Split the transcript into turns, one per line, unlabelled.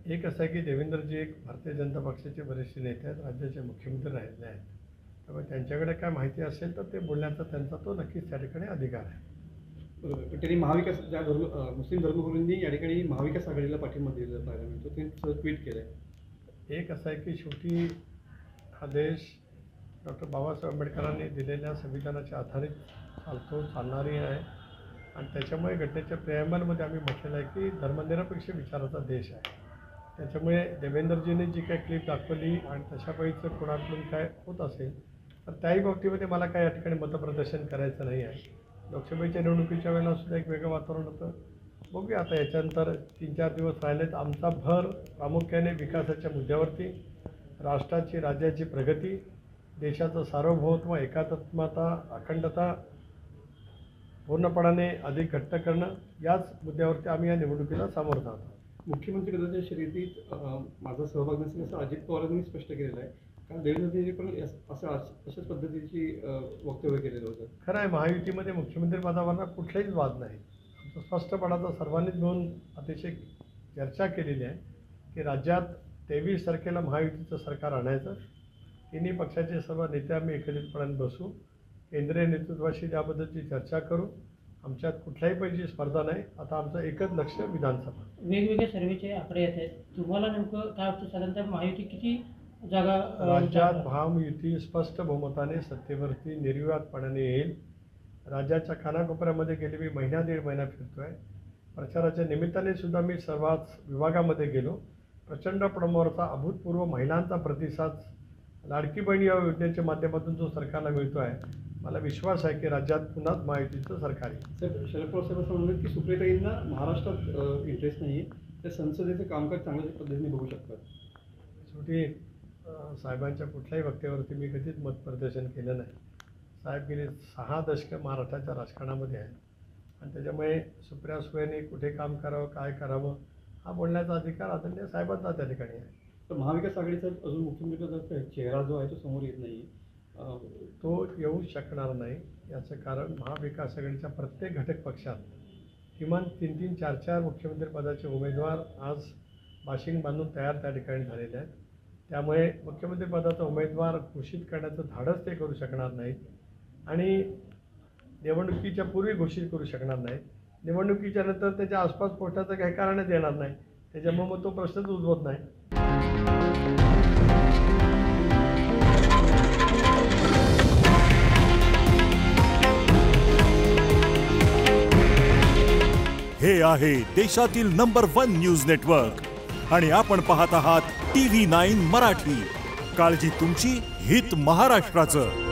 एक असं आहे की देवेंद्रजी एक भारतीय जनता पक्षाचे वरिष्ठ नेते आहेत, राज्याचे मुख्यमंत्री राहिले आहेत. त्यामुळे त्यांच्याकडे काय माहिती असेल तर ते बोलण्याचा त्यांचा तो नक्कीच त्या ठिकाणी अधिकार आहे.
बरोबर. पण त्यांनी महाविकास ज्या मुस्लिम धर्मगुरूंनी या ठिकाणी महाविकास आघाडीला पाठिंबा दिलेला पाहायला मिळतो. त्यांनी ट्विट केलं आहे.
एक असं आहे की शेवटी हा देश डॉक्टर बाबासाहेब आंबेडकरांनी दिलेल्या संविधानाच्या आधारित चालणारी आहे आणि त्याच्यामुळे घटनेच्या प्रेयंबलमध्ये आम्ही म्हटलेलं आहे की धर्मनिरपेक्ष विचाराचा देश आहे. त्याच्यामुळे देवेंद्रजींनी जी काही क्लिप दाखवली आणि तशापैकीचं कोणाकडून काय होत असेल तर त्याही बाबतीमध्ये मला काय या ठिकाणी मतप्रदर्शन करायचं नाही आहे. लोकसभेच्या निवडणुकीच्या वेळेला सुद्धा एक वेगळं वातावरण होतं. बघूया आता याच्यानंतर 3-4 दिवस राहिलेत. आमचा भर प्रामुख्याने विकासाच्या मुद्द्यावरती, राष्ट्राची राज्याची प्रगती, देशाचं सार्वभौमत्व, एकात्मता, अखंडता पूर्णपणाने अधिक घट्ट करणं याच मुद्द्यावरती आम्ही या निवडणुकीला सामोरं जात आहोत.
मुख्यमंत्री पदाच्या शर्यतीत माझा सहभाग नसेल असं अजित पवारांनी स्पष्ट केलेलं आहे. कारण देवेंद्रजींनी पण अशाच पद्धतीची वक्तव्य केलेलं होतं.
खरं आहे, महायुतीमध्ये मुख्यमंत्री पदावर कुठलाही वाद नाही. आमचा स्पष्टपणाचा सर्वांनीच मिळून अतिशय चर्चा केलेली आहे की राज्यात 23 तारखेला महायुतीचं सरकार आणायचं. तिन्ही पक्षाचे सर्व नेते आम्ही एकत्रितपणे बसू, केंद्रीय नेतृत्वाशी त्याबद्दलची चर्चा करू. आमच्यात कुठल्याही पैकी स्पर्धा नाही. आता आमचं एकच लक्ष विधानसभा.
वेगवेगळे सर्वेचे आकडे येत आहेत, तुम्हाला नेमकं काय वाटतं साधारणतः महायुती किती जागा
राज्यात महायुती स्पष्ट बहुमताने सत्तेवरती निर्विवादपणाने येईल. राज्याच्या कानाकोपऱ्यामध्ये गेली मी दीड महिना फिरतो आहे. प्रचाराच्या निमित्ताने सुद्धा मी सर्वच विभागामध्ये गेलो. प्रचंड प्रमाणावरचा अभूतपूर्व महिलांचा प्रतिसाद लाडकी बहीण या योजनेच्या माध्यमातून जो सरकारला मिळतो आहे, मला विश्वास आहे की राज्यात पुन्हा महायुतीचं सरकार येईल.
सर, शरद पवार साहेब असं म्हणतात की सुप्रियाताईंना महाराष्ट्रात इंटरेस्ट नाही आहे, त्या संसदेचं कामकाज चांगल्या पद्धतीने बघू शकतात.
शेवटी साहेबांच्या कुठल्याही वक्तव्यावरती मी कधीच मतप्रदर्शन केलं नाही. साहेब गेले 6 दशकं महाराष्ट्राच्या राजकारणामध्ये आहेत आणि त्याच्यामुळे सुप्रिया सुळेंनी कुठे काम करावं, काय करावं हा बोलण्याचा अधिकार आदरणीय साहेबांचा त्या ठिकाणी आहे.
तर महाविकास आघाडीचा अजून मुख्यमंत्र्यांचा चेहरा जो आहे तो समोर येत नाही.
तो येऊ शकणार नाही. याचं कारण महाविकास आघाडीच्या प्रत्येक घटक पक्षात किमान 3-3, 4-4 मुख्यमंत्री पदाचे उमेदवार आज बाशिंग बांधून तयार त्या ठिकाणी झालेले आहेत. त्यामुळे मुख्यमंत्री पदाचा उमेदवार घोषित करण्याचं धाडस ते करू शकणार नाहीत आणि निवडणुकीच्या पूर्वी घोषित करू शकणार नाहीत. निवडणुकीच्या नंतर त्याच्या आसपास पोस्टाचं काही कारणच येणार नाही. त्याच्यामुळे मग तो प्रश्नच उद्भवत नाही.
हे आहे देशातील नंबर 1 न्यूज नेटवर्क आणि आपण पाहत आहात TV9 मराठी. काळजी तुमची, हित महाराष्ट्राचं.